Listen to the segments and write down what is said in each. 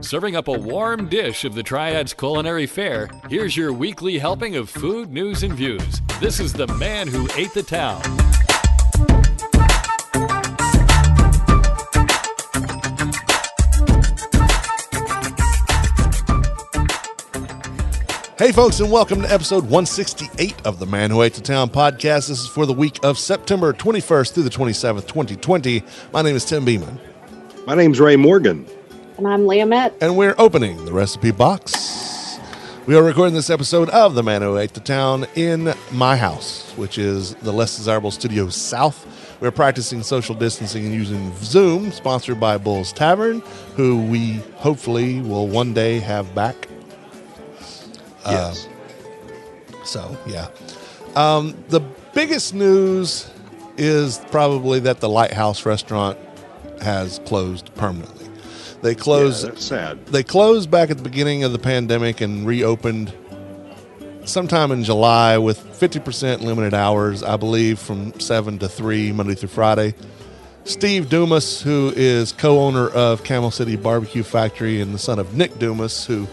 Serving up a warm dish of the Triad's culinary fare, here's your weekly helping of food, news, and views. This is the man who ate the town. Hey folks, and welcome to episode 168 of the Man Who Ate the Town podcast. This is for the week of September 21st through the 27th, 2020. My name is Tim Beeman. My name's Ray Morgan. And I'm Leomette. And we're opening the recipe box. We are recording this episode of the Man Who Ate the Town in my house, which is the Less Desirable Studio South. We're practicing social distancing and using Zoom, sponsored by Bull's Tavern, who we hopefully will one day have back. Yes. The biggest news is probably that the Lighthouse restaurant has closed permanently. They closed. Yeah, that's sad. They closed back at the beginning of the pandemic and reopened sometime in July with 50% limited hours, I believe, from 7 to 3, Monday through Friday. Steve Dumas, who is co-owner of Camel City Barbecue Factory and the son of Nick Dumas, who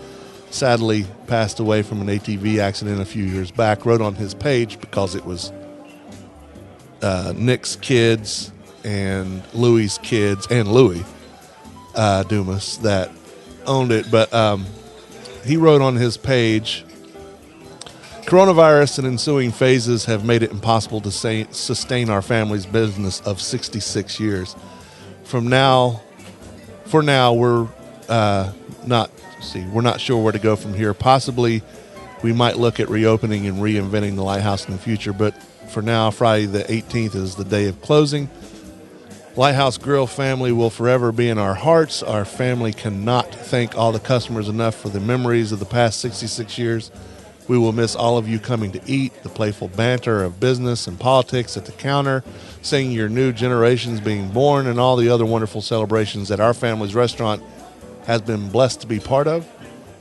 sadly passed away from an ATV accident a few years back, wrote on his page, because it was Nick's kids and Louie's kids and Louie Dumas that owned it. But he wrote on his page, "Coronavirus and ensuing phases have made it impossible to sustain our family's business of 66 years. For now, we're not sure where to go from here. Possibly we might look at reopening and reinventing the Lighthouse in the future, but for now, Friday the 18th is the day of closing. Lighthouse Grill family will forever be in our hearts. Our family cannot thank all the customers enough for the memories of the past 66 years. We will miss all of you coming to eat, the playful banter of business and politics at the counter, seeing your new generations being born, and all the other wonderful celebrations that our family's restaurant has been blessed to be part of.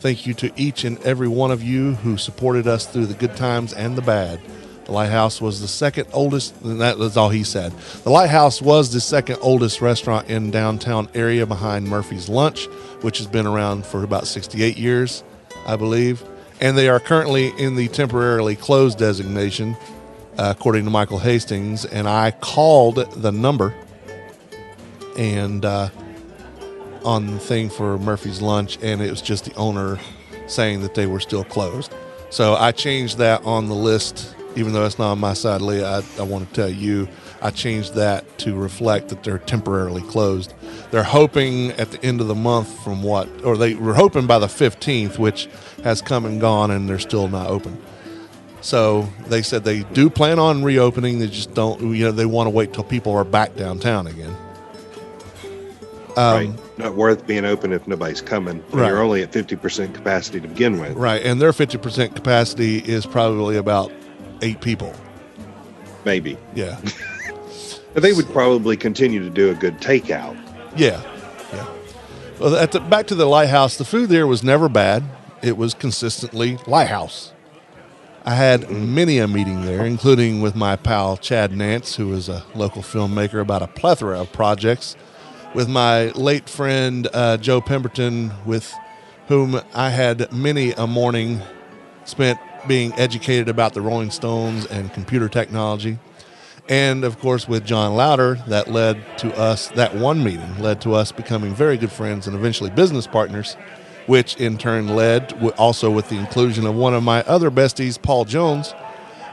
Thank you to each and every one of you who supported us through the good times and the bad. The Lighthouse was the second oldest," and that was all he said. "The Lighthouse was the second oldest restaurant in downtown area behind Murphy's Lunch, which has been around for about 68 years, I believe. And they are currently in the temporarily closed designation, according to Michael Hastings. And I called the number and on the thing for Murphy's Lunch, and it was just the owner saying that they were still closed. So I changed that on the list, even though it's not on my side, Leah. I want to tell you, I changed that to reflect that they're temporarily closed. They're hoping at the end of the month they were hoping by the 15th, which has come and gone, and they're still not open. So they said they do plan on reopening. They just don't, they want to wait till people are back downtown again. Right. Not worth being open if nobody's coming. Right. You're only at 50% capacity to begin with. Right, and their 50% capacity is probably about 8 people. Maybe. Yeah. But they would probably continue to do a good takeout. Yeah. Well, back to the Lighthouse, the food there was never bad. It was consistently Lighthouse. I had many a meeting there, including with my pal Chad Nance, who is a local filmmaker, about a plethora of projects, with my late friend Joe Pemberton, with whom I had many a morning spent being educated about the Rolling Stones and computer technology. And, of course, with John Louder, that one meeting led to us becoming very good friends and eventually business partners, which in turn led also with the inclusion of one of my other besties, Paul Jones.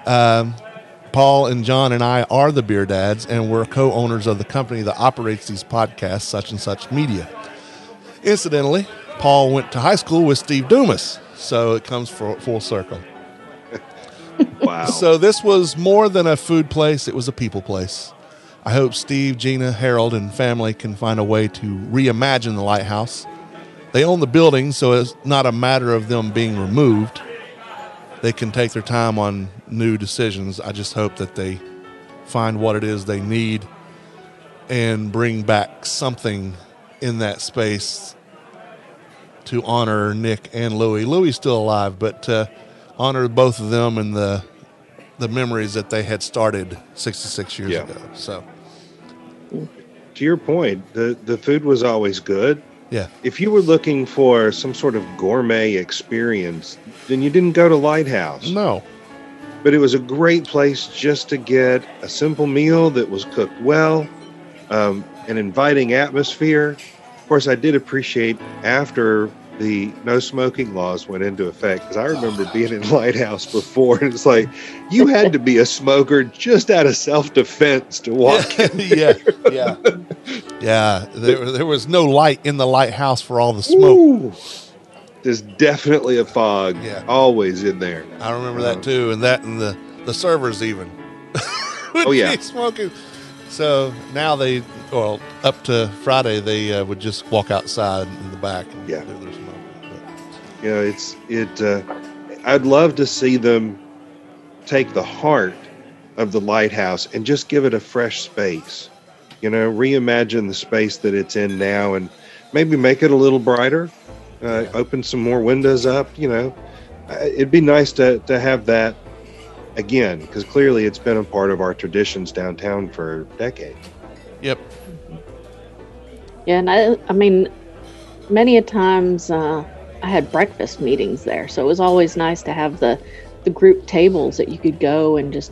Paul and John and I are the Beer Dads, and we're co-owners of the company that operates these podcasts, Such and Such Media. Incidentally, Paul went to high school with Steve Dumas, so it comes full circle. Wow. So this was more than a food place, it was a people place. I hope Steve, Gina, Harold, and family can find a way to reimagine the Lighthouse. They own the building, so it's not a matter of them being removed. They can take their time on new decisions. I just hope that they find what it is they need and bring back something in that space to honor Nick and Louie. Louie's still alive, but to honor both of them and the memories that they had started 66 years ago. So, Do to your point, the food was always good. Yeah. If you were looking for some sort of gourmet experience, then you didn't go to Lighthouse. No. But it was a great place just to get a simple meal that was cooked well, an inviting atmosphere. Of course, I did appreciate after the no smoking laws went into effect, because I remember being in Lighthouse before, and it's like you had to be a smoker just out of self-defense to walk in. Yeah. There was no light in the lighthouse for all the smoke. Ooh, there's definitely a fog always in there. I remember that too, and the servers even would be smoking. So now up to Friday, they would just walk outside in the back and do their smoking. I'd love to see them take the heart of the lighthouse and just give it a fresh space. Reimagine the space that it's in now and maybe make it a little brighter. Open some more windows up. It'd be nice to have that again, because clearly it's been a part of our traditions downtown for decades. Yep. Yeah, and I mean, many a times I had breakfast meetings there, so it was always nice to have the group tables that you could go and just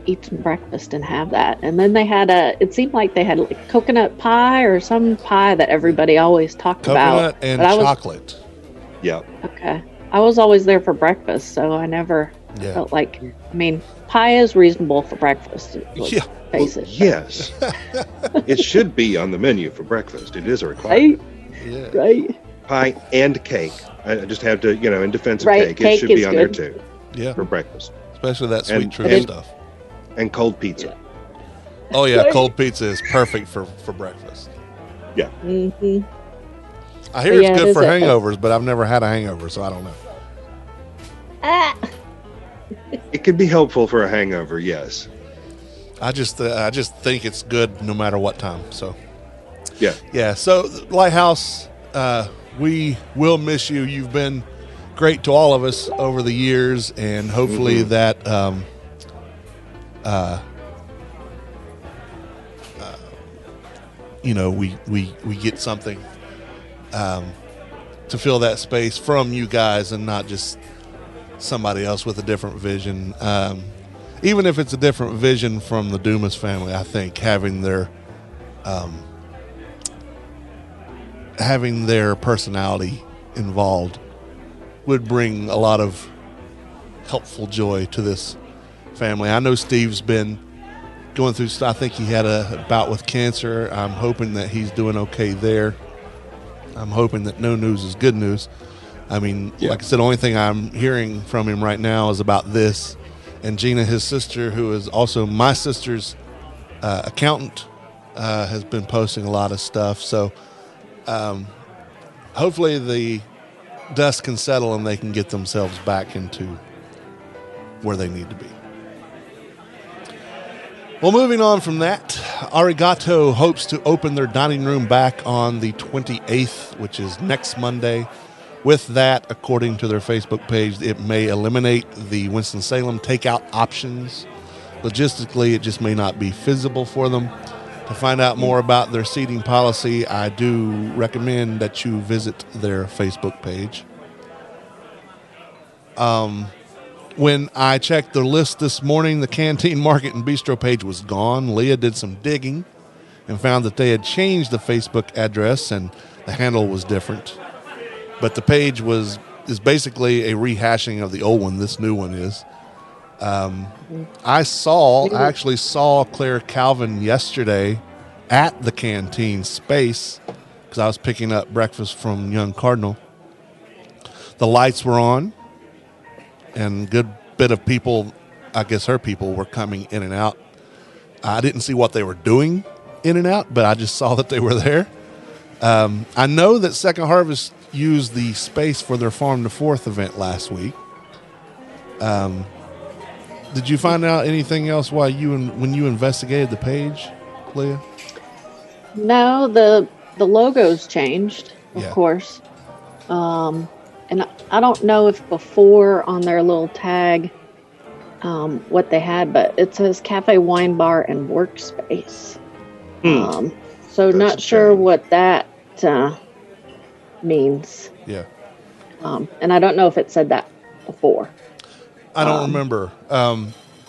eat some breakfast and have that. And then they had it seemed like they had like coconut pie or some pie that everybody always talked about. Coconut and chocolate. Yeah. Okay. I was always there for breakfast, so I never felt like, I mean, pie is reasonable for breakfast. Face it. Yes. It should be on the menu for breakfast. It is a requirement. Right. Pie and cake. I just have to, in defense of cake, it should be on there too. Yeah. For breakfast. Especially that sweet treat stuff. And cold pizza. Yeah. Oh yeah, cold pizza is perfect for breakfast. Yeah. Mm-hmm. I hear it's good for hangovers, but I've never had a hangover, so I don't know. It could be helpful for a hangover, yes. I just think it's good no matter what time. So yeah. So Lighthouse, we will miss you. You've been great to all of us over the years, and hopefully that we get something to fill that space from you guys, and not just somebody else with a different vision. Even if it's a different vision from the Dumas family, I think having their personality involved would bring a lot of helpful joy to this family. I know Steve's been going through, I think he had a bout with cancer. I'm hoping that he's doing okay there. I'm hoping that no news is good news. I mean, like I said, the only thing I'm hearing from him right now is about this. And Gina, his sister, who is also my sister's accountant, has been posting a lot of stuff. So hopefully the dust can settle and they can get themselves back into where they need to be. Well, moving on from that, Arigato hopes to open their dining room back on the 28th, which is next Monday. With that, according to their Facebook page, it may eliminate the Winston-Salem takeout options. Logistically, it just may not be feasible for them. To find out more about their seating policy, I do recommend that you visit their Facebook page. When I checked the list this morning, the Canteen Market and Bistro page was gone. Leah did some digging and found that they had changed the Facebook address and the handle was different. But the page is basically a rehashing of the old one. This new one is. I actually saw Claire Calvin yesterday at the Canteen space because I was picking up breakfast from Young Cardinal. The lights were on, and a good bit of people, I guess her people, were coming in and out. I didn't see what they were doing in and out, but I just saw that they were there. I know that Second Harvest used the space for their Farm to Fourth event last week. Did you find out anything else when you investigated the page, Leah? No, the logo's changed, of course. And I don't know if before on their little tag what they had, but it says Cafe, Wine Bar, and Workspace. So That's not a sure change. what that means. Yeah. And I don't know if it said that before. I don't remember,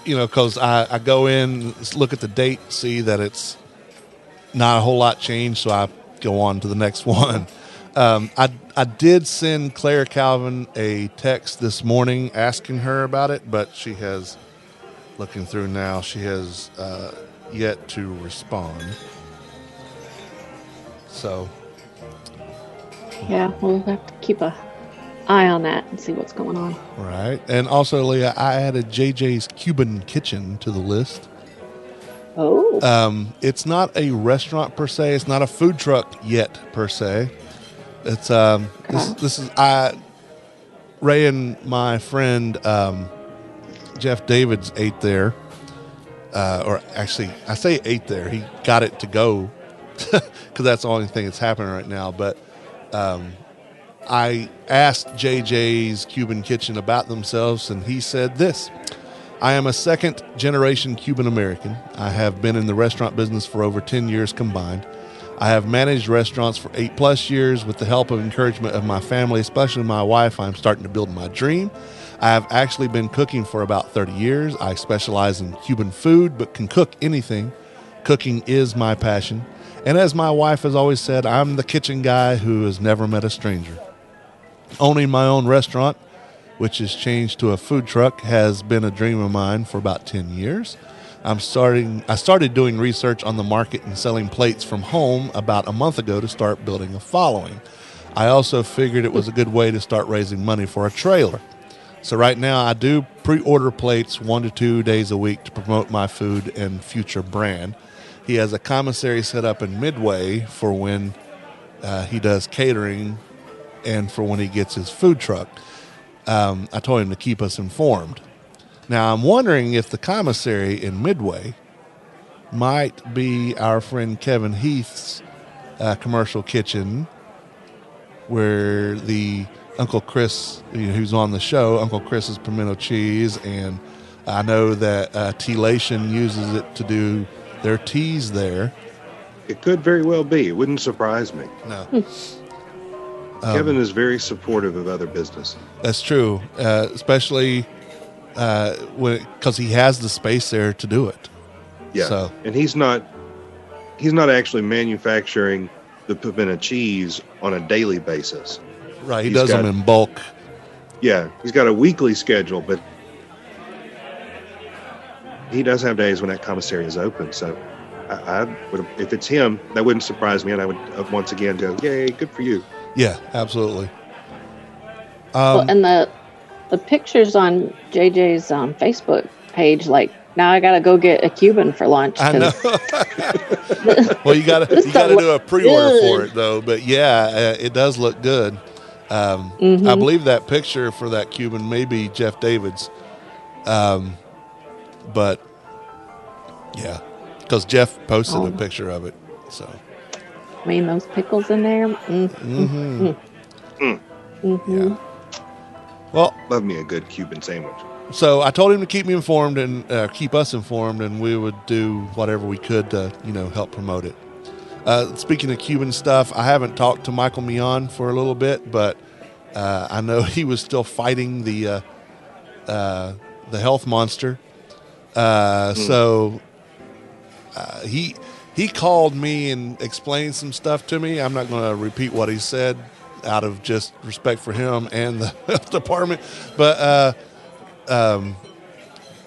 because I go in, look at the date, see that it's not a whole lot changed, so I go on to the next one. I did send Claire Calvin a text this morning asking her about it, but she has, looking through now, she has yet to respond. So, Yeah, we'll have to keep a eye on that and see what's going on. right. And also, Leah, I added JJ's Cuban Kitchen to the list. Oh, It's not a restaurant per se. It's not a food truck yet per se. It's this is Ray and my friend Jeff Davids ate there, or actually I say ate there. He got it to go because that's the only thing that's happening right now. But I asked JJ's Cuban Kitchen about themselves, and he said this. I am a second generation Cuban American. I have been in the restaurant business for over 10 years combined. I have managed restaurants for 8+ years with the help and encouragement of my family, especially my wife. I'm starting to build my dream. I have actually been cooking for about 30 years. I specialize in Cuban food, but can cook anything. Cooking is my passion. And as my wife has always said, I'm the kitchen guy who has never met a stranger. Owning my own restaurant, which has changed to a food truck, has been a dream of mine for about 10 years. I started doing research on the market and selling plates from home about a month ago to start building a following. I also figured it was a good way to start raising money for a trailer. So right now I do pre-order plates 1 to 2 days a week to promote my food and future brand. He has a commissary set up in Midway for when he does catering and for when he gets his food truck. I told him to keep us informed. Now, I'm wondering if the commissary in Midway might be our friend Kevin Heath's commercial kitchen, where the Uncle Chris, who's on the show, Uncle Chris's pimento cheese, and I know that Tealation uses it to do their teas there. It could very well be. It wouldn't surprise me. No. Kevin is very supportive of other business. That's true, especially because he has the space there to do it. Yeah, So, and he's not actually manufacturing the pimento cheese on a daily basis. right, he He's does them got- in bulk. Yeah, he's got a weekly schedule, but he does have days when that commissary is open. So I would, if it's him, that wouldn't surprise me, and I would once again go, "Yay, good for you." Yeah, absolutely. well, and the pictures on JJ's Facebook page, like, now I gotta go get a Cuban for lunch. I know. 'cause Well, you got to This stuff do a pre-order looks for good. it though. But yeah, it does look good. I believe that picture for that Cuban may be Jeff David's. But yeah, because Jeff posted a picture of it. So I mean, those pickles in there. yeah. Well, Love me a good Cuban sandwich. so I told him to keep me informed and keep us informed, and we would do whatever we could to, help promote it. Speaking of Cuban stuff, I haven't talked to Michael Mion for a little bit, but I know he was still fighting the health monster. So he called me and explained some stuff to me. I'm not going to repeat what he said out of just respect for him and the health department, but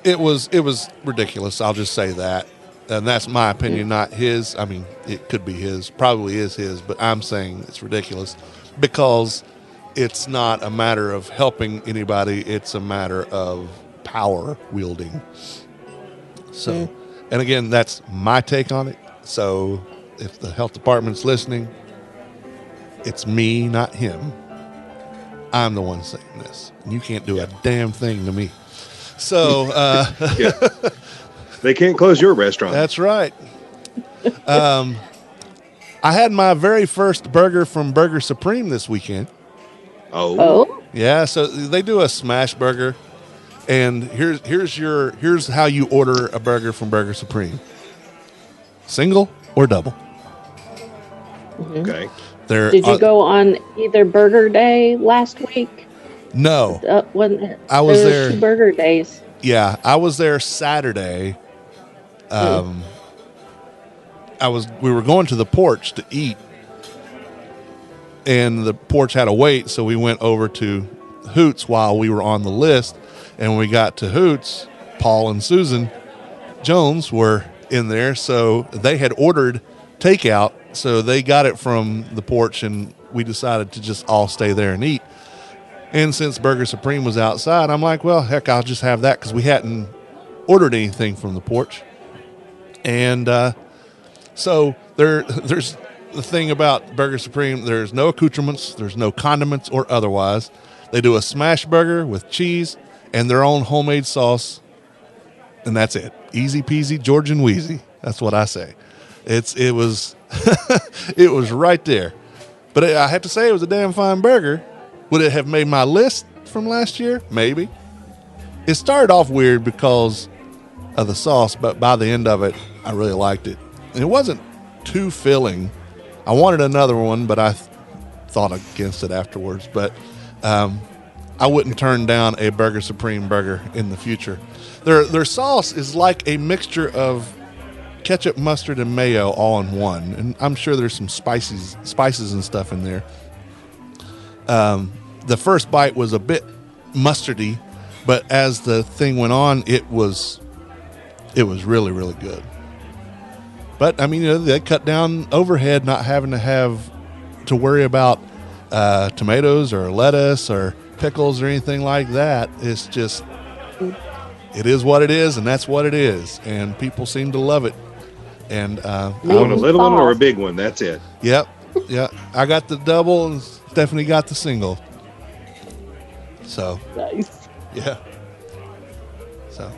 it was ridiculous. I'll just say that. And that's my opinion, not his. I mean, it could be his, probably is his, but I'm saying it's ridiculous because it's not a matter of helping anybody. It's a matter of power wielding. So, and again, that's my take on it. So if the health department's listening, it's me, not him. I'm the one saying this. And you can't do a damn thing to me. So, Yeah. They can't close your restaurant. that's right. I had my very first burger from Burger Supreme this weekend. Oh, Yeah, so they do a smash burger, and here's how you order a burger from Burger Supreme: single or double. Okay. They're, Did you go on either Burger Day last week? No, When I was there. 2 Burger Days. Yeah, I was there Saturday. We were going to the porch to eat, and the porch had a wait, so we went over to Hoots while we were on the list. And when we got to Hoots, Paul and Susan Jones were in there, so they had ordered takeout, so they got it from the porch, and we decided to just all stay there and eat. And since Burger Supreme was outside, I'm like, well, heck, I'll just have that, because we hadn't ordered anything from the porch. And so there's the thing about Burger Supreme, there's no accoutrements, there's no condiments or otherwise. They do a smash burger with cheese and their own homemade sauce, and that's it. Easy peasy, Georgian wheezy. That's what I say. It was it was right there. But I have to say, it was a damn fine burger. Would it have made my list from last year? Maybe. It started off weird because of the sauce, but by the end of it, I really liked it. And it wasn't too filling. I wanted another one, but I thought against it afterwards. But I wouldn't turn down a Burger Supreme burger in the future. Their sauce is like a mixture of ketchup, mustard, and mayo all in one. And I'm sure there's some spices and stuff in there. The first bite was a bit mustardy, but as the thing went on, it was really, really good. But I mean, they cut down overhead, not having to worry about tomatoes or lettuce or pickles or anything like that. It's just, it is what it is, and that's what it is. And people seem to love it. And you want a little one or a big one? That's it. Yep. Yeah. I got the double, and Stephanie got the single. So Nice. yeah. So,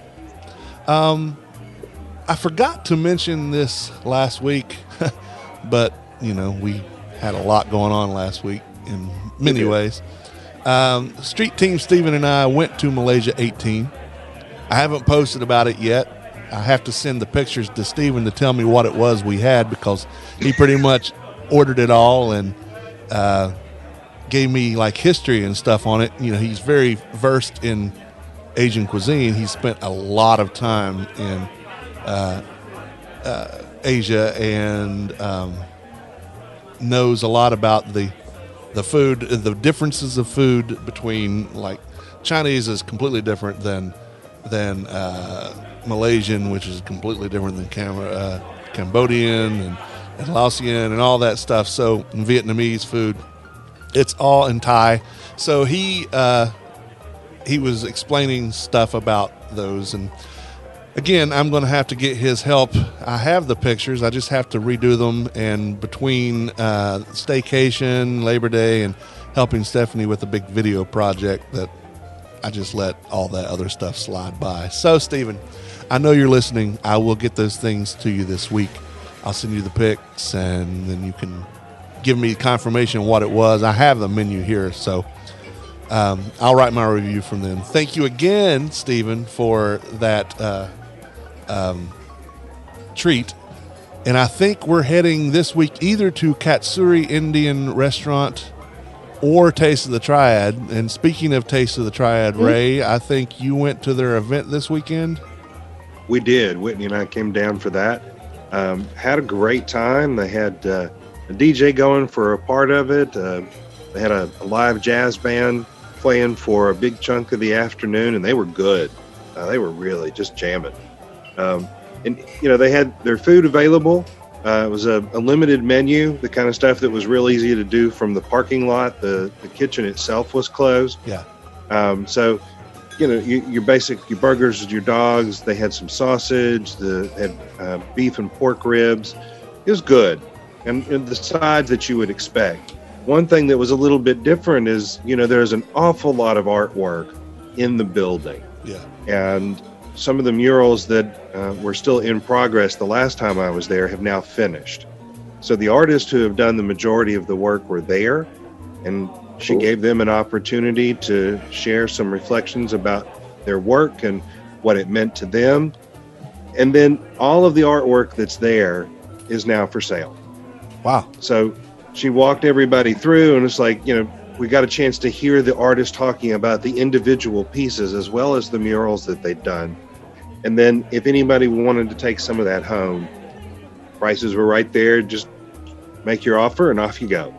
I forgot to mention this last week, but we had a lot going on last week in many ways. Street Team Steven and I went to Malaysia 18. I haven't posted about it yet. I have to send the pictures to Steven to tell me what it was we had, because he pretty much ordered it all and gave me like history and stuff on it. He's very versed in Asian cuisine. He spent a lot of time in Asia and knows a lot about the food, the differences of food between, like, Chinese is completely different than Malaysian, which is completely different than Cambodian and Laotian and all that stuff. So Vietnamese food, it's all in Thai. So he was explaining stuff about those, and again, I'm going to have to get his help. I have the pictures. I just have to redo them. And between staycation, Labor Day, and helping Stephanie with a big video project, that I just let all that other stuff slide by. So, Steven, I know you're listening. I will get those things to you this week. I'll send you the pics, and then you can give me confirmation what it was. I have the menu here, so I'll write my review from them. Thank you again, Steven, for that treat. And I think we're heading this week either to Katsuri Indian Restaurant or Taste of the Triad. And speaking of Taste of the Triad, Ray, I think you went to their event this weekend. We did. Whitney and I came down for that. Had a great time. They had a DJ going for a part of it. They had a live jazz band playing for a big chunk of the afternoon, and they were good. They were really just jamming. And they had their food available. It was a limited menu, the kind of stuff that was real easy to do from the parking lot. The kitchen itself was closed. Yeah. So, your burgers, your dogs. They had some sausage. They had beef and pork ribs. It was good, and the sides that you would expect. One thing that was a little bit different is, there's an awful lot of artwork in the building. Yeah. And some of the murals that were still in progress the last time I was there have now finished. So the artists who have done the majority of the work were there, and she gave them an opportunity to share some reflections about their work and what it meant to them. And then all of the artwork that's there is now for sale. Wow. So she walked everybody through, and it's like, we got a chance to hear the artist talking about the individual pieces as well as the murals that they'd done. And then if anybody wanted to take some of that home, prices were right there. Just make your offer and off you go.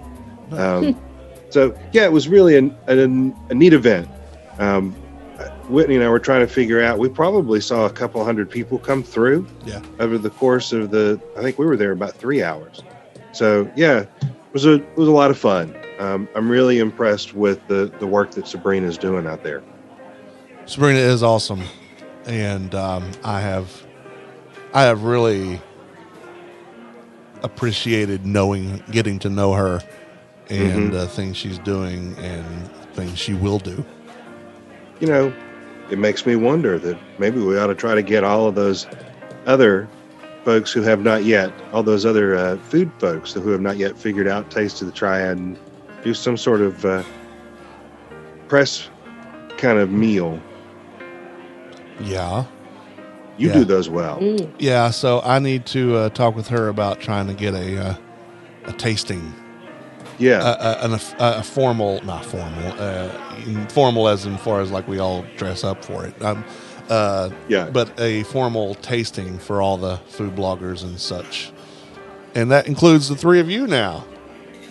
So yeah, it was really a neat event. Whitney and I were trying to figure out, we probably saw a couple hundred people come through over the course of I think we were there about 3 hours. So yeah, it was a lot of fun. I'm really impressed with the work that Sabrina's doing out there. Sabrina is awesome. And I have really appreciated getting to know her and things she's doing and things she will do. It makes me wonder that maybe we ought to try to get all of those other folks who have not yet, all those other food folks who have not yet figured out Taste of the Triad, and do some sort of press kind of meal. Yeah. You do those well. Yeah, so I need to talk with her about trying to get a tasting. Yeah. A formal, not formal, formal as in far as like we all dress up for it. But a formal tasting for all the food bloggers and such. And that includes the three of you now.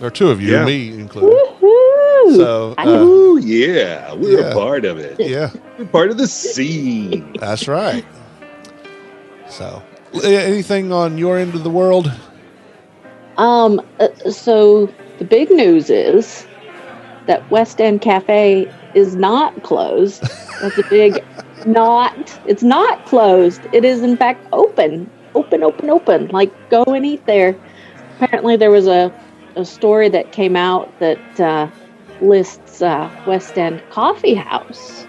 Or two of you, me included. Woo-hoo! So, we're a part of it. Yeah. We're part of the scene. That's right. So, anything on your end of the world? So the big news is that West End Cafe is not closed. That's a big it's not closed. It is in fact open. Like, go and eat there. Apparently there was a story that came out that lists West End Coffee House,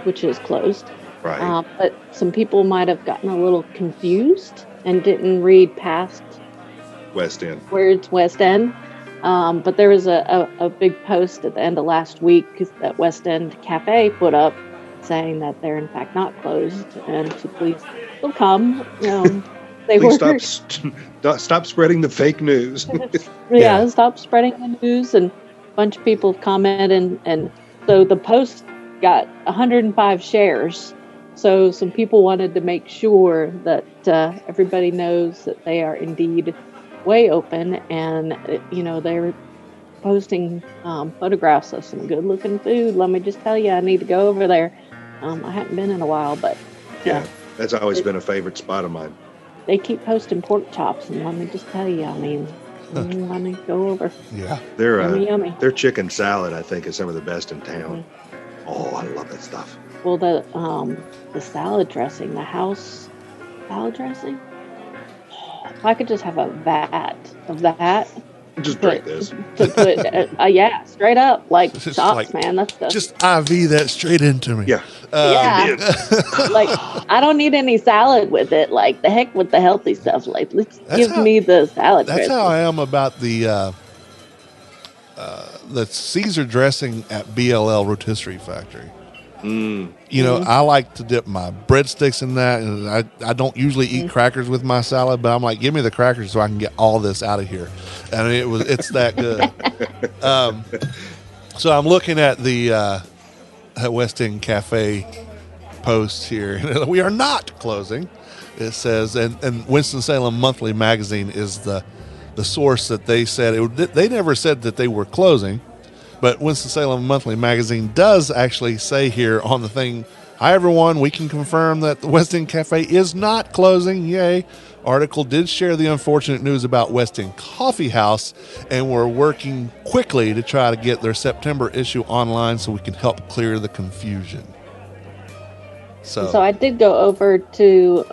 which is closed. Right. But some people might have gotten a little confused and didn't read past West End. Where it's West End. But there was a big post at the end of last week that West End Cafe put up saying that they're in fact not closed and to please still come. Stop spreading the fake news. Stop spreading the news. And a bunch of people have commented, and so the post got 105 shares. So some people wanted to make sure that everybody knows that they are indeed way open, and they're posting photographs of some good looking food. Let me just tell you, I need to go over there. I haven't been in a while, but that's always been a favorite spot of mine. They keep posting pork chops, and let me just tell you, I mean, let me go over. Yeah, yummy. Their chicken salad, I think, is some of the best in town. Oh, I love that stuff. Well, the salad dressing, the house salad dressing. If I could just have a vat of that. Just drink this. To put, straight up, like shots, man. That's the just IV that straight into me. Yeah. Like, I don't need any salad with it. Like, the heck with the healthy stuff. Like, give me the salad. That's dressing. how I am about the Caesar dressing at BLL Rotisserie Factory. I like to dip my breadsticks in that, and I don't usually eat crackers with my salad, but I'm like, give me the crackers so I can get all this out of here. I mean, it's that good. So I'm looking at the West End Cafe post here. We are not closing. It says, and Winston-Salem Monthly Magazine is the source that they said they never said that they were closing. But Winston-Salem Monthly Magazine does actually say here on the thing, hi everyone, we can confirm that the West End Cafe is not closing. Yay. Article did share the unfortunate news about West End Coffee House, and we're working quickly to try to get their September issue online so we can help clear the confusion. So I did go over to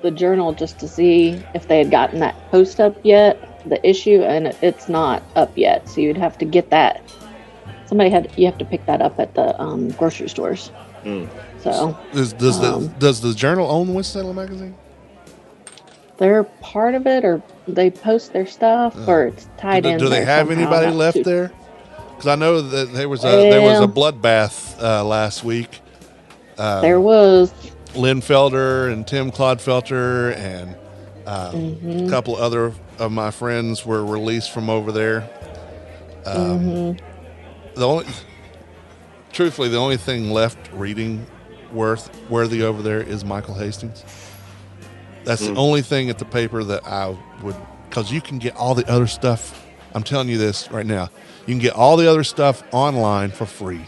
the Journal just to see if they had gotten that post up yet, the issue, and it's not up yet. So you'd have to get that. You have to pick that up at the grocery stores. So does the Journal own Winston-Salem Magazine? They're part of it, or they post their stuff, or it's tied in. Do they have somehow. anybody left there? Because I know that there was a bloodbath last week. There was Lynn Felder and Tim Clodfelter and a couple of other of my friends were released from over there. Truthfully, the only thing left reading worthy over there is Michael Hastings. That's the only thing at the paper that I would, because you can get all the other stuff. I'm telling you this right now. You can get all the other stuff online for free.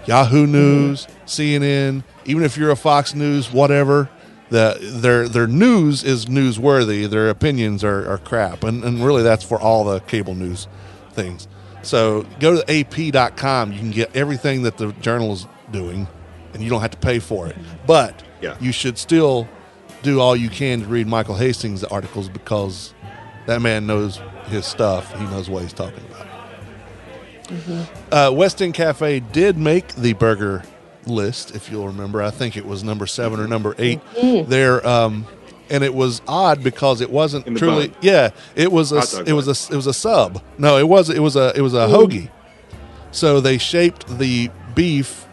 Yahoo News, CNN, even if you're a Fox News, whatever, their news is newsworthy. Their opinions are crap. And really that's for all the cable news things. So go to AP.com. You can get everything that the journal is doing, and you don't have to pay for it. But you should still do all you can to read Michael Hastings' articles, because that man knows his stuff. He knows what he's talking about. West End Cafe did make the burger list, if you'll remember. I think it was number 7 or number 8 there. And it was odd because it wasn't truly. Bun. Yeah, it was a sub. No, it was a hoagie. So they shaped the beef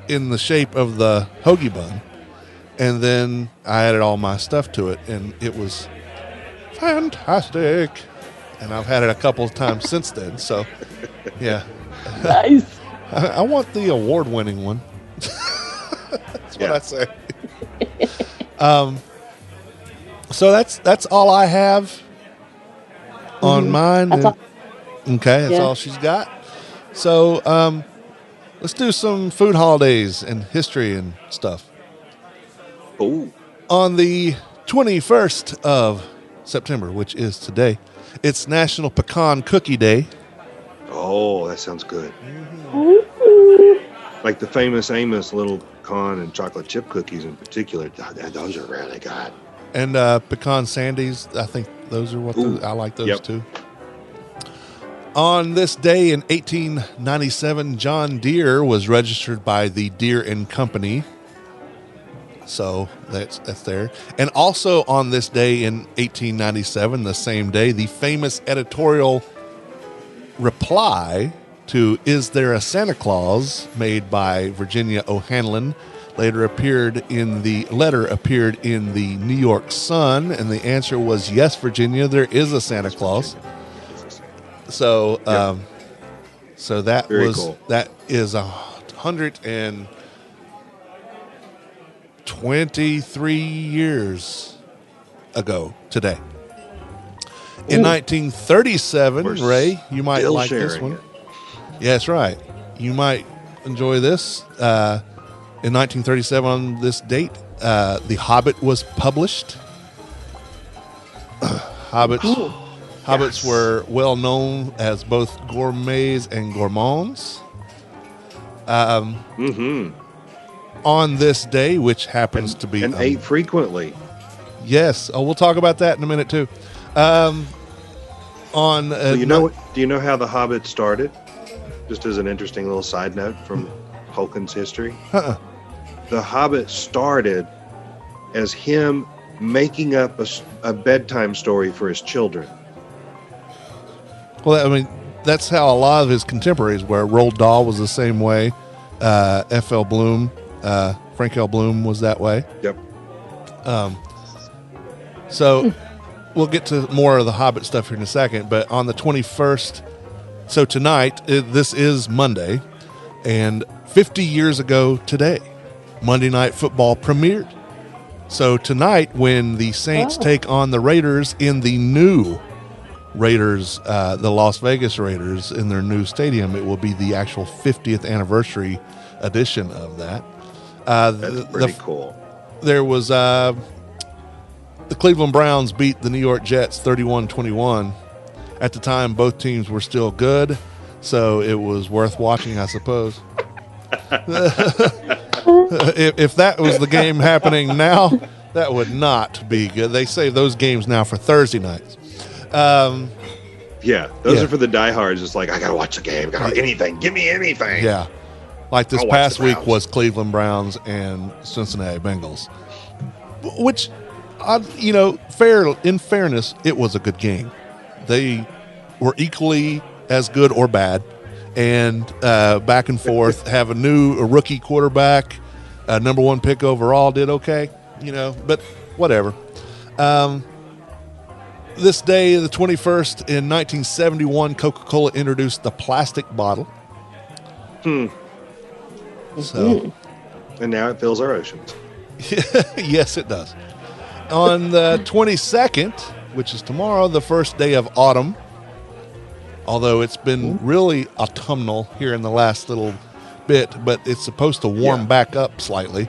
in the shape of the hoagie bun, and then I added all my stuff to it, and it was fantastic. And I've had it a couple of times since then. So, yeah, nice. I want the award-winning one. That's what I say. So that's all I have on mine. That's all. Okay, that's all she's got. So let's do some food holidays and history and stuff. Oh. On the 21st of September, which is today, it's National Pecan Cookie Day. Oh, that sounds good. Like the famous Amos little pecan and chocolate chip cookies in particular. Those are really good. And pecan sandies, I think those are what I like those too. On this day in 1897, John Deere was registered by the Deere and Company. So that's there. And also on this day in 1897, the same day, the famous editorial reply to "Is There a Santa Claus?" made by Virginia O'Hanlon later appeared in the New York Sun, and the answer was yes, Virginia, there is a Santa Claus. So, so that Very was cool. That is 123 years ago today. In 1937, Ray, you might like this one. Yeah, that's right. You might enjoy this. In 1937, on this date, The Hobbit was published. Hobbits were well known as both gourmets and gourmands. On this day, which happens to be... And ate frequently. Yes. Oh, we'll talk about that in a minute, too. Do you know how The Hobbit started? Just as an interesting little side note from Tolkien's history. The Hobbit started as him making up a bedtime story for his children. Well, I mean, that's how a lot of his contemporaries were. Roald Dahl was the same way. F.L. Bloom, Frank L. Bloom was that way. Yep. So we'll get to more of the Hobbit stuff here in a second. But on the 21st, so tonight, this is Monday, and 50 years ago today, Monday Night Football premiered. So tonight, when the Saints take on the Raiders in the new Raiders, the Las Vegas Raiders, in their new stadium, it will be the actual 50th anniversary edition of that. That's pretty cool. There was the Cleveland Browns beat the New York Jets 31-21. At the time, both teams were still good, so it was worth watching, I suppose. If that was the game happening now, that would not be good. They save those games now for Thursday nights. Those are for the diehards. It's like, I gotta watch the game. Anything, give me anything. Yeah, like this past week was Cleveland Browns and Cincinnati Bengals, which, in fairness, it was a good game. They were equally as good or bad, and back and forth. Have a rookie quarterback, number 1 pick overall, did okay, but whatever. This day, the 21st, in 1971, Coca-Cola introduced the plastic bottle. So, And now it fills our oceans. yes, it does. On the 22nd, which is tomorrow, the first day of autumn, although it's been really autumnal here in the last little bit, but it's supposed to warm back up slightly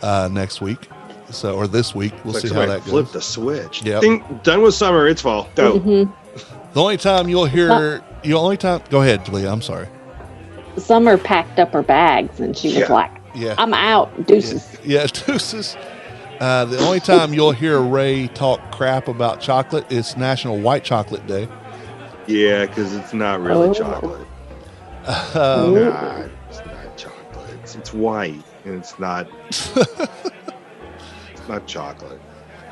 next week. So, or this week. We'll Like see how somebody that goes. Flip the switch. Yep. Ding, done with summer. It's fall. Go. The only time you'll hear, go ahead, Leah, I'm sorry. Summer packed up her bags and she was Yeah. like, Yeah. I'm out. Deuces. Yeah, deuces. The only time you'll hear Ray talk crap about chocolate is National White Chocolate Day. Yeah, because it's not really Oh. chocolate. Nah, it's not chocolate. It's white, and it's not. It's not chocolate.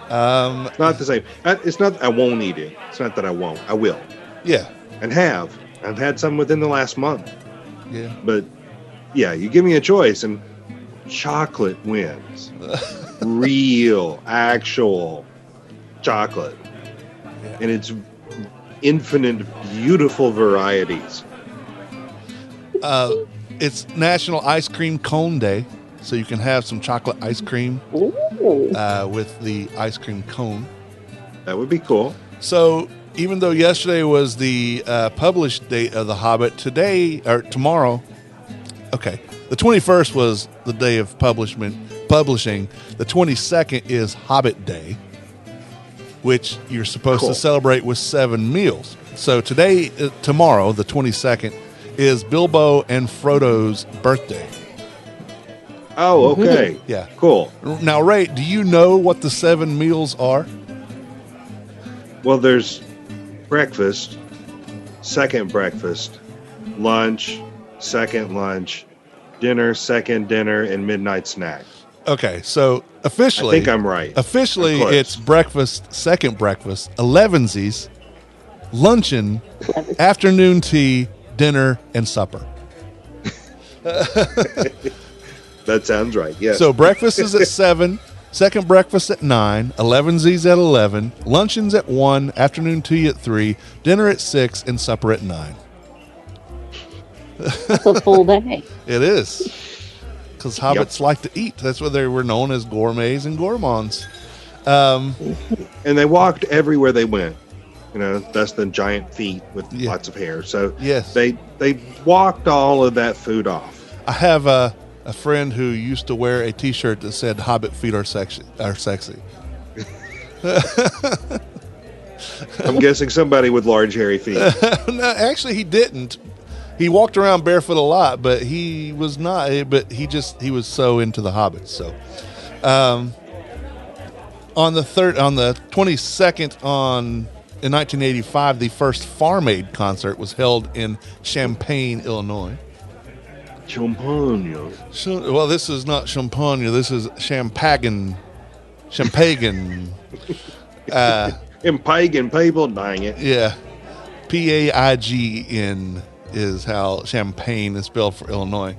It's not the same. It's not. I won't eat it. It's not that I won't. I will, Yeah, and have. I've had some within the last month. yeah. But yeah, you give me a choice, and chocolate wins. Real, actual chocolate, and it's infinite, beautiful varieties. It's National Ice Cream Cone Day, so you can have some chocolate ice cream Ooh. with the ice cream cone. That would be cool. So even though yesterday was the published date of The Hobbit, tomorrow, okay, the 21st was the day of publishing. The 22nd is Hobbit Day, which you're supposed Cool. to celebrate with 7 meals. So tomorrow, the 22nd, is Bilbo and Frodo's birthday. Oh, okay. Yeah. Cool. Now, Ray, do you know what the 7 meals are? Well, there's breakfast, second breakfast, lunch, second lunch, dinner, second dinner, and midnight snack. Okay, so I officially, think I'm right. Officially, I'm close. it's breakfast, second breakfast, 11sies, luncheon, afternoon tea, dinner, and supper. That sounds right. Yes. So breakfast is at 7, second breakfast at 9, 11sies at 11, luncheon's at 1, afternoon tea at 3, dinner at 6, and supper at 9. That's a full day. It is. Because hobbits like to eat. That's why they were known as gourmets and gourmands. and they walked everywhere they went. You know, that's the giant feet with Yeah. lots of hair. So Yes. they walked all of that food off. I have a friend who used to wear a T-shirt that said "Hobbit feet are sexy." I'm guessing somebody with large hairy feet. No, actually, he didn't. He walked around barefoot a lot, but he was not. But he was so into the Hobbits. So, on the 22nd in 1985, the first Farm Aid concert was held in Champaign, Illinois. Champagne. So, well, this is not Champagne. This is Champagne. Champagne. And pagan people, dang it. Yeah. Paign is how Champagne is spelled for Illinois.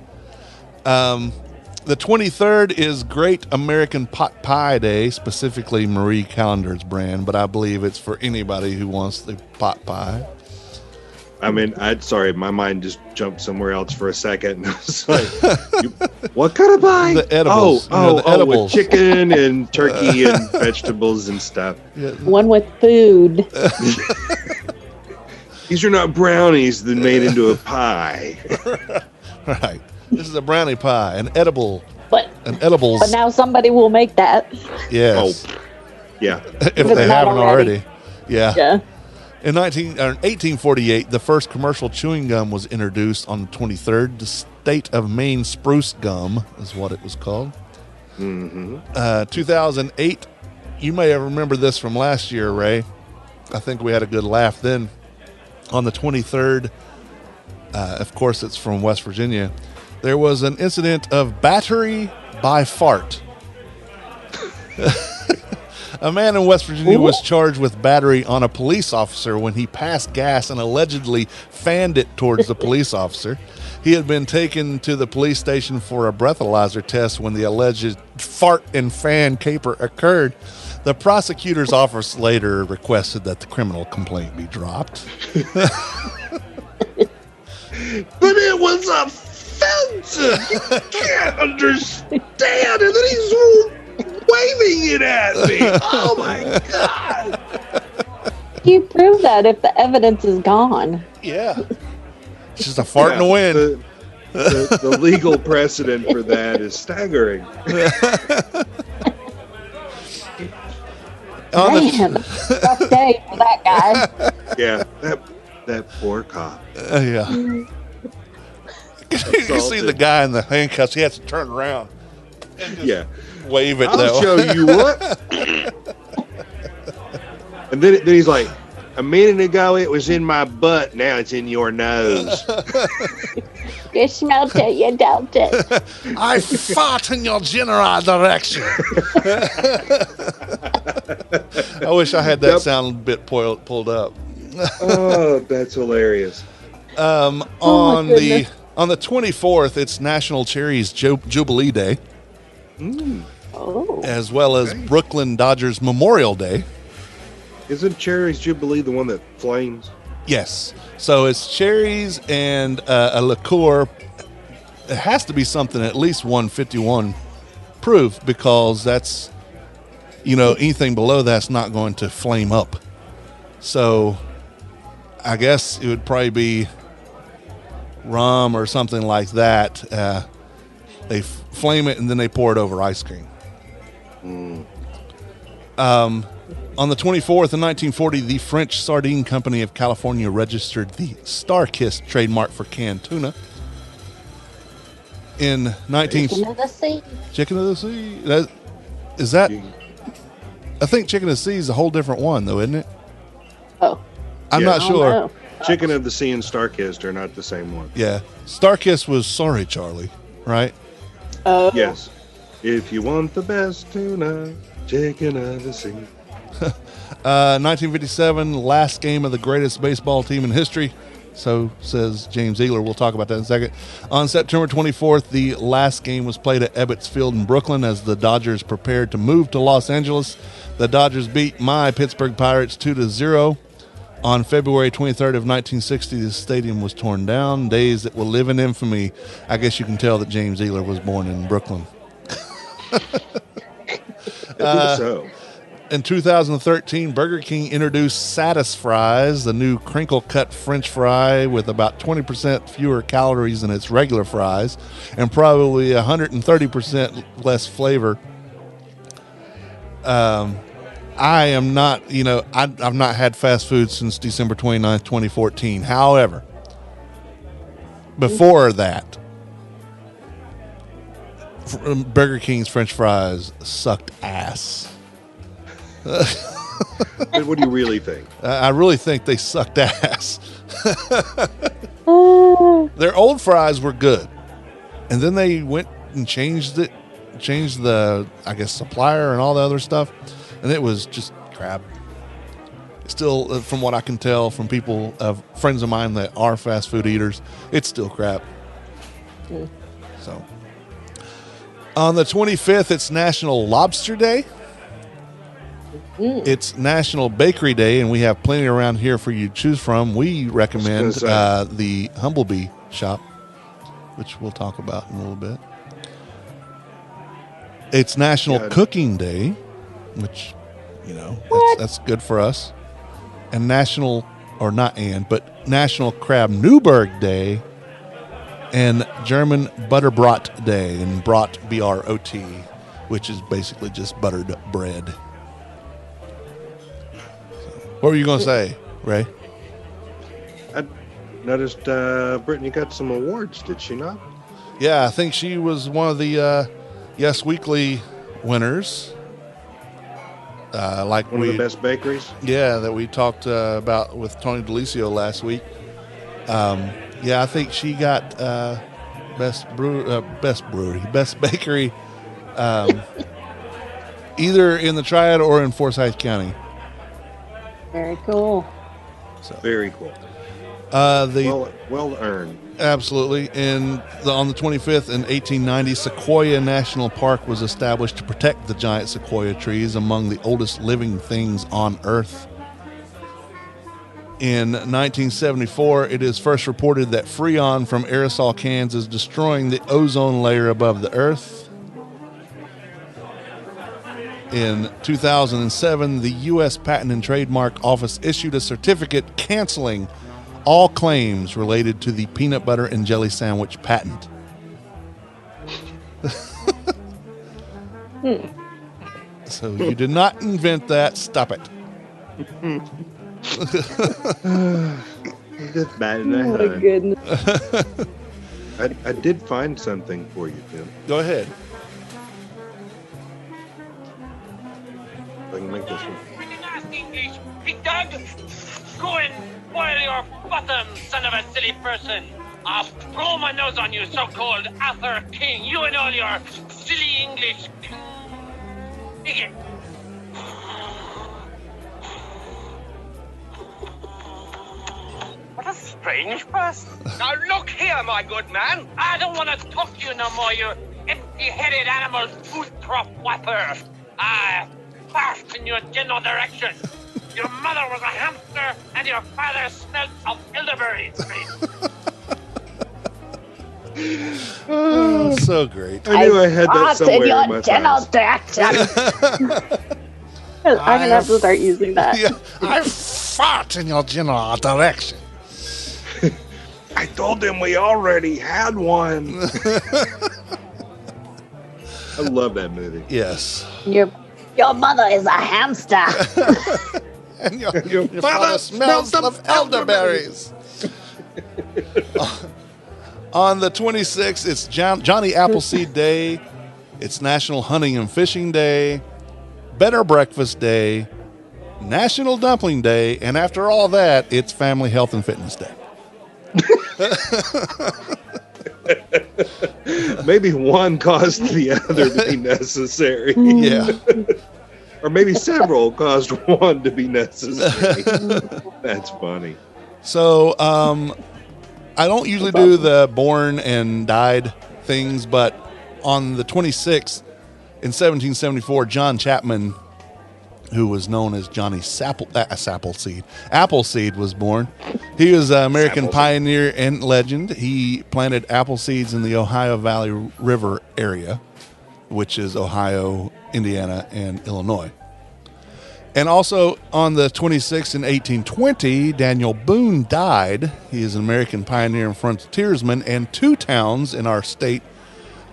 The 23rd is Great American Pot Pie Day, specifically Marie Callender's brand, but I believe it's for anybody who wants the pot pie. I mean, sorry, my mind just jumped somewhere else for a second. It's like, what kind of pie? The edibles. The edibles. With chicken and turkey and vegetables and stuff. One with food. These are not brownies that made into a pie. Right. This is a brownie pie, an edibles. But now somebody will make that. Yes. Oh, yeah. If If they not haven't already. Yeah. Yeah. In 1848, the first commercial chewing gum was introduced on the 23rd. The State of Maine Spruce Gum is what it was called. 2008, you may remember this from last year, Ray. I think we had a good laugh then. On the 23rd, of course, it's from West Virginia, there was an incident of battery by fart. A man in West Virginia was charged with battery on a police officer when he passed gas and allegedly fanned it towards the police officer. He had been taken to the police station for a breathalyzer test when the alleged fart and fan caper occurred. The prosecutor's office later requested that the criminal complaint be dropped. But it was offensive. You can't understand. And then he's waving it at me. Oh my God. You prove that if the evidence is gone. Yeah. It's just a fart in the wind. The legal precedent for that is staggering. Man, rough day for that guy. Yeah, that poor cop. Yeah. You see the guy in the handcuffs, he has to turn around and just Yeah. wave it. I'll show you what. And then he's like, a minute ago it was in my butt, now it's in your nose. You smelled it, you don't it. I fart in your general direction. I wish I had that sound bit pulled up. Oh, that's hilarious. On the 24th, it's National Cherries Jubilee Day, as well as Brooklyn Dodgers Memorial Day. Isn't Cherries Jubilee the one that flames? Yes. So it's cherries and a liqueur. It has to be something at least 151 proof, because that's, anything below that's not going to flame up. So I guess it would probably be rum or something like that. They flame it and then they pour it over ice cream. On the 24th in 1940, the French Sardine Company of California registered the Starkist trademark for canned tuna. In Chicken of the sea. Chicken of the Sea. I think Chicken of the Sea is a whole different one, though, isn't it? Oh. I'm not sure. No. Chicken of the Sea and Starkist are not the same one. Yeah. Starkist was Sorry, Charlie, right? Oh. Yes. If you want the best tuna, Chicken of the Sea. 1957, last game of the greatest baseball team in history. So says James Eagler. We'll talk about that in a second. On September 24th, the last game was played at Ebbets Field in Brooklyn as the Dodgers prepared to move to Los Angeles. The Dodgers beat my Pittsburgh Pirates 2-0. On February 23rd of 1960, the stadium was torn down. Days that will live in infamy. I guess you can tell that James Eagler was born in Brooklyn. I think so. In 2013, Burger King introduced Satis Fries, the new crinkle-cut French fry with about 20% fewer calories than its regular fries and probably 130% less flavor. I am not, I've not had fast food since December 29th, 2014. However, before that, Burger King's French fries sucked ass. What do you really think? I really think they sucked ass. Their old fries were good, and then they went and changed the, I guess, supplier and all the other stuff, and it was just crap. Still, from what I can tell from people, friends of mine that are fast food eaters, it's still crap. So, on the 25th, it's National Lobster Day. It's National Bakery Day, and we have plenty around here for you to choose from. We recommend the Humblebee shop, which we'll talk about in a little bit. It's National Cooking Day, which, that's good for us. And National Crab Newburg Day, and German Butterbrot Day, and Brot, B-R-O-T, which is basically just buttered bread. What were you going to say, Ray? I noticed Brittany got some awards, did she not? Yeah, I think she was one of the Yes Weekly winners. One of the best bakeries? Yeah, that we talked about with Tony Delisio last week. I think she got best bakery, either in the Triad or in Forsyth County. Very cool. Very cool. Well earned. Absolutely. On the 25th in 1890, Sequoia National Park was established to protect the giant sequoia trees, among the oldest living things on Earth. In 1974, it is first reported that Freon from aerosol cans is destroying the ozone layer above the Earth. In 2007, the U.S. Patent and Trademark Office issued a certificate canceling all claims related to the peanut butter and jelly sandwich patent. So you did not invent that. Stop it. Just bad Oh my goodness. I did find something for you, Tim. Go ahead. If I can make this one. Pretty nasty English, big dog. Go and boil your bottom, son of a silly person. I'll blow my nose on you, so-called Arthur King. You and all your silly English. Dig it. What a strange person. Now look here, my good man. I don't want to talk to you no more, you empty-headed animal tooth-trough whopper. I fast in your general direction. Your mother was a hamster, and your father smelt of elderberries. Oh, so great. I knew I had that somewhere in my files. I'm gonna have to start using that. Yeah, I fart in your general direction. I told him we already had one. I love that movie. Yes. Your mother is a hamster. And your father smells of elderberries. On the 26th, it's Johnny Appleseed Day. It's National Hunting and Fishing Day. Better Breakfast Day. National Dumpling Day. And after all that, it's Family Health and Fitness Day. Maybe one caused the other to be necessary. Yeah. Or maybe several caused one to be necessary. That's funny. So, I don't usually do the born and died things, but on the 26th in 1774, John Chapman, who was known as Johnny Appleseed, was born. He was an American pioneer and legend. He planted apple seeds in the Ohio Valley River area, which is Ohio, Indiana, and Illinois. And also on the 26th in 1820, Daniel Boone died. He is an American pioneer and frontiersman, and 2 towns in our state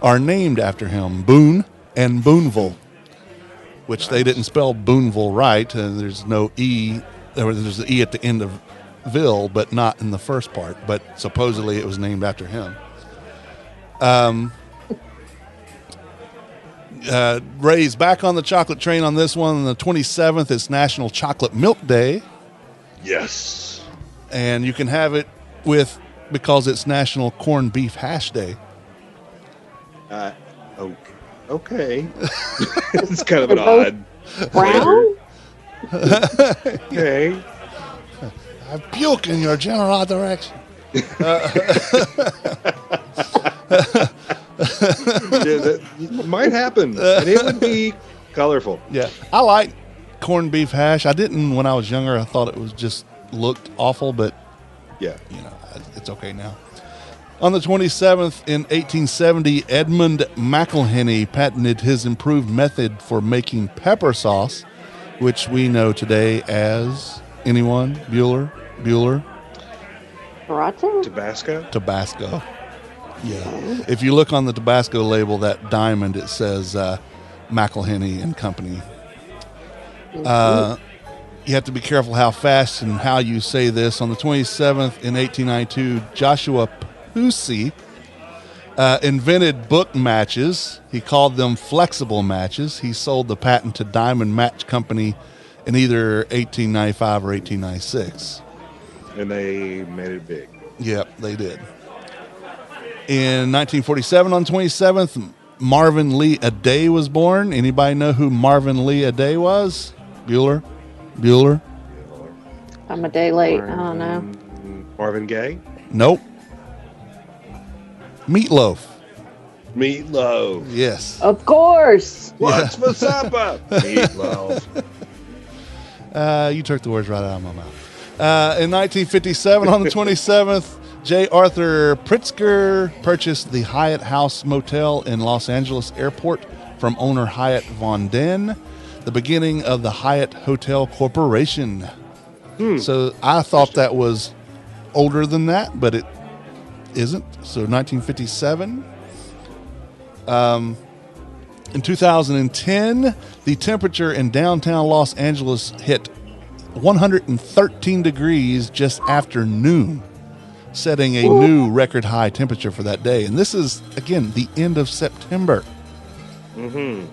are named after him, Boone and Booneville, which they didn't spell Booneville right. There's no E. There's an E at the end of Ville, but not in the first part. But supposedly it was named after him. Ray's back on the chocolate train on this one. On the 27th, it's National Chocolate Milk Day. Yes. And you can have it because it's National Corned Beef Hash Day. Okay. It's kind of an odd Brown? Okay. I puke in your general direction. Yeah, that might happen, and it would be colorful. Yeah, I like corned beef hash. I didn't when I was younger. I thought it was just looked awful, but Yeah. it's okay now. On the 27th in 1870, Edmund McElhenney patented his improved method for making pepper sauce, which we know today as anyone? Bueller? Sriracha? Tabasco. Yeah. If you look on the Tabasco label, that diamond, it says McElhenney and Company. You have to be careful how fast and how you say this. On the 27th in 1892, Joshua Pusey invented book matches. He called them flexible matches. He sold the patent to Diamond Match Company in either 1895 or 1896. And they made it big. Yep, they did. In 1947, on 27th, Marvin Lee Aday was born. Anybody know who Marvin Lee Aday was? Bueller? I'm a day late. I don't know. Marvin Gaye? Nope. Meatloaf. Meatloaf. Yes. Of course. What's for supper? Meatloaf. You took the words right out of my mouth. In 1957, on the 27th, J. Arthur Pritzker purchased the Hyatt House Motel in Los Angeles Airport from owner Hyatt Von Den, the beginning of the Hyatt Hotel Corporation. So I thought that was older than that, but it isn't. So 1957. In 2010, the temperature in downtown Los Angeles hit 113 degrees just after noon, setting a new record high temperature for that day. And this is, again, the end of September. Mm-hmm.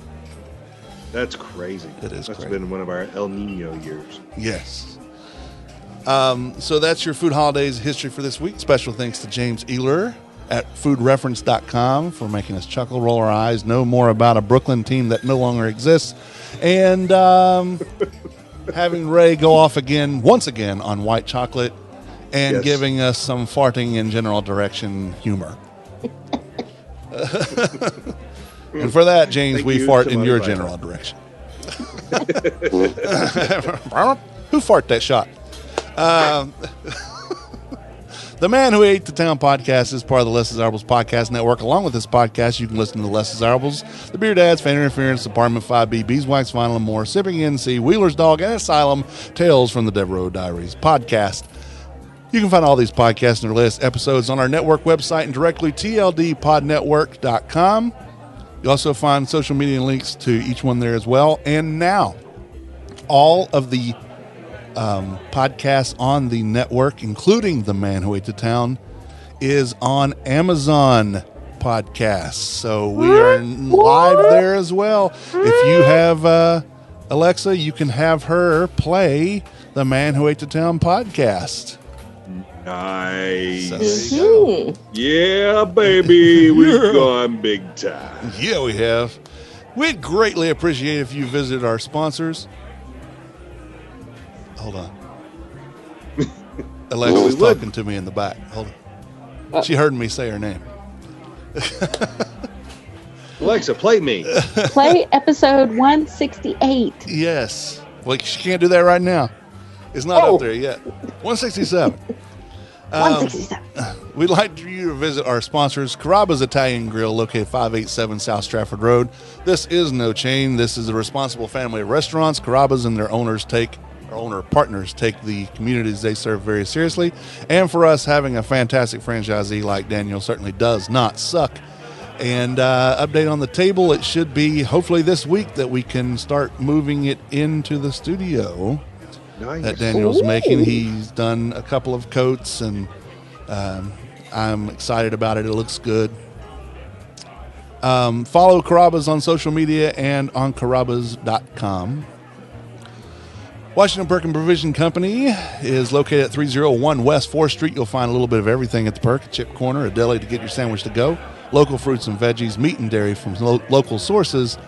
That's crazy. It is That's crazy. been one of our El Nino years. Yes. So that's your Food Holidays history for this week. Special thanks to James Ehler at foodreference.com for making us chuckle, roll our eyes, know more about a Brooklyn team that no longer exists, and having Ray go off once again on white chocolate and Yes. giving us some farting in general direction humor. And for that, James, Thank we you fart to in my your advisor. general direction. Who fart that shot? The Man Who Ate the Town podcast is part of the Less Desirables podcast network. Along with this podcast, you can listen to the Less Desirables, the Beer Dads, Fan Interference, Apartment 5B, Beeswax, Vinyl, and more, Sipping NC, Wheeler's Dog, and Asylum, Tales from the Devereaux Diaries podcast. You can find all these podcasts and their latest episodes on our network website and directly tldpodnetwork.com. You also find social media links to each one there as well. And now, all of the podcasts on the network, including The Man Who Ate the Town, is on Amazon Podcasts. So we are live there as well. If you have Alexa, you can have her play The Man Who Ate the Town podcast. Nice. So there you go. Yeah, baby. We've gone big time. Yeah, we have. We'd greatly appreciate if you visited our sponsors. Hold on. Alexa's we would. talking to me in the back. Hold on. She heard me say her name. Alexa, play me. Play episode 168. Yes. Well, she can't do that right now. It's not up there yet. 167. 167. We'd like for you to visit our sponsors, Carrabba's Italian Grill, located 587 South Stratford Road. This is no chain. This is a responsible family of restaurants. Carrabba's and their owner partners take the communities they serve very seriously. And for us, having a fantastic franchisee like Daniel certainly does not suck. And update on the table, it should be hopefully this week that we can start moving it into the studio Nice. that Daniel's making. He's done a couple of coats, and I'm excited about it. It looks good. Follow Carrabba's on social media and on carrabbas.com. Washington Perk & Provision Company is located at 301 West 4th Street. You'll find a little bit of everything at the Perk, a chip corner, a deli to get your sandwich to go, local fruits and veggies, meat and dairy from local sources,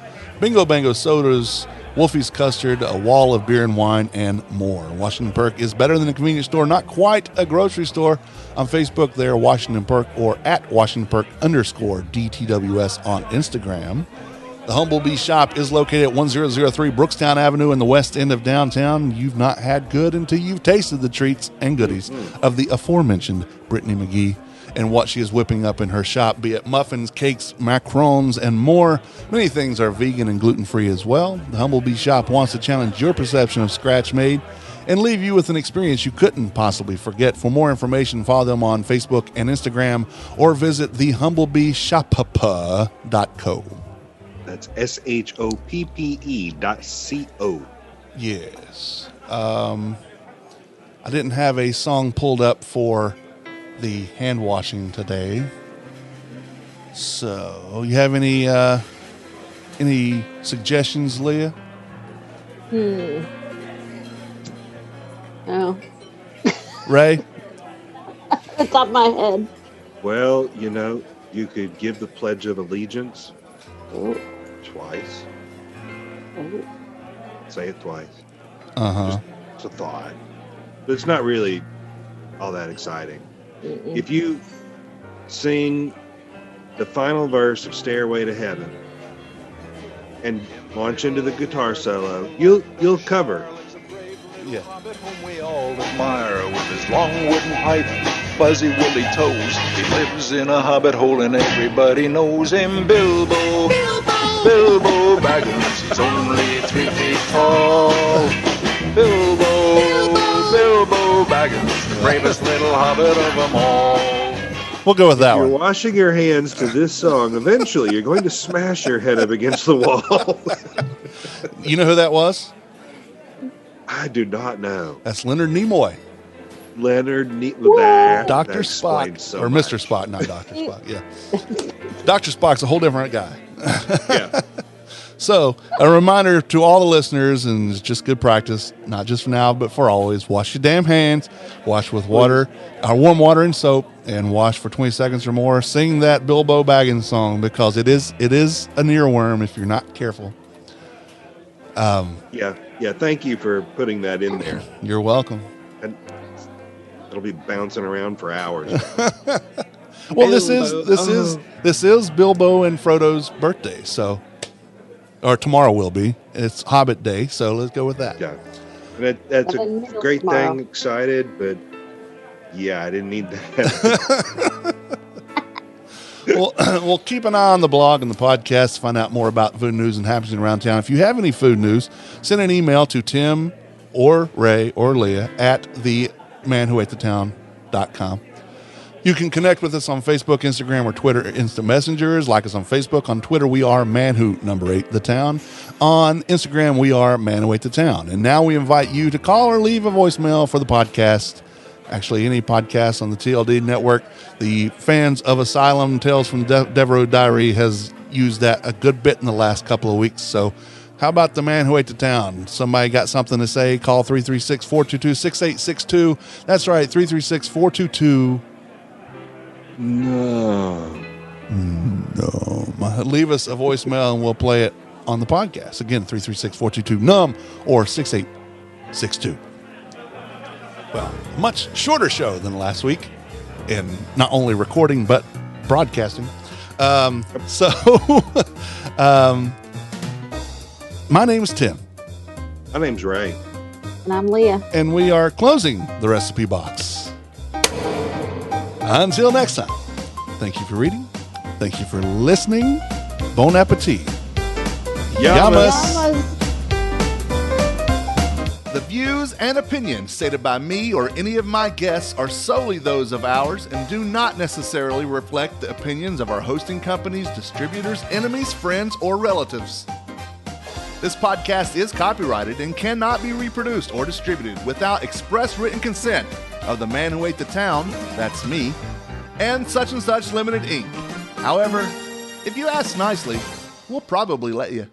Bingo Bango sodas, Wolfie's Custard, a wall of beer and wine, and more. Washington Perk is better than a convenience store, not quite a grocery store. On Facebook, they're Washington Perk, or at Washington Perk _DTWS on Instagram. The Humblebee Shop is located at 1003 Brookstown Avenue in the west end of downtown. You've not had good until you've tasted the treats and goodies of the aforementioned Brittany McGee and what she is whipping up in her shop, be it muffins, cakes, macarons, and more. Many things are vegan and gluten-free as well. The Humblebee Shop wants to challenge your perception of scratch-made and leave you with an experience you couldn't possibly forget. For more information, follow them on Facebook and Instagram or visit thehumblebeeshop.co. That's SHOPPE.co. Yes. I didn't have a song pulled up for the hand washing today. So, you have any suggestions, Leah? Oh, Ray? it's on my head. Well, you could give the Pledge of Allegiance Oh, twice. oh. Say it twice. Uh-huh. It's a thought. But it's not really all that exciting. If you sing the final verse of Stairway to Heaven and launch into the guitar solo, you'll cover. Yeah. Whom we all admire with his long wooden pipe, fuzzy woolly toes. He lives in a hobbit hole and everybody knows him. Bilbo, Bilbo Baggins. He's only 3 feet tall. Bilbo Baggins, the bravest little hobbit of them all. We'll go with that You're one. washing your hands to this song. Eventually, you're going to smash your head up against the wall. You know who that was? I do not know. That's Leonard Nimoy. Leonard Dr. Spock. Or Mr. Spock, not Dr. Spock. Yeah. Dr. Spock's a whole different guy. Yeah. So, a reminder to all the listeners, and it's just good practice, not just for now, but for always, wash your damn hands, wash with water, warm water and soap, and wash for 20 seconds or more. Sing that Bilbo Baggins song, because it is an earworm if you're not careful. Yeah. Thank you for putting that in there. You're welcome. And it'll be bouncing around for hours. Well, this is Bilbo and Frodo's birthday, so, or tomorrow will be. It's Hobbit Day, so let's go with that. Yeah. And that's a And then great tomorrow. thing. Excited, but yeah, I didn't need that. Well, we'll keep an eye on the blog and the podcast to find out more about food news and happening around town. If you have any food news, send an email to Tim or Ray or Leah at themanwhoatethetown.com. You can connect with us on Facebook, Instagram, or Twitter Instant Messengers. Like us on Facebook. On Twitter, we are manwho8thetown. On Instagram, we are manwhoatethetown. And now we invite you to call or leave a voicemail for the podcast. Actually, any podcast on the TLD network. The fans of Asylum Tales from the Devereaux Diary has used that a good bit in the last couple of weeks. So how about the man who ate the town? Somebody got something to say? Call 336-422-6862. That's right, 336-422. No. Leave us a voicemail and we'll play it on the podcast. Again, 336-422-NUM or 6862. Well, much shorter show than last week in not only recording but broadcasting. My name is Tim. My name's Ray. And I'm Leah. And we are closing the recipe box. Until next time, thank you for reading. Thank you for listening. Bon appetit. Yamas. The views and opinions stated by me or any of my guests are solely those of ours and do not necessarily reflect the opinions of our hosting companies, distributors, enemies, friends, or relatives. This podcast is copyrighted and cannot be reproduced or distributed without express written consent of the man who ate the town, that's me, and Such Limited Inc. However, if you ask nicely, we'll probably let you.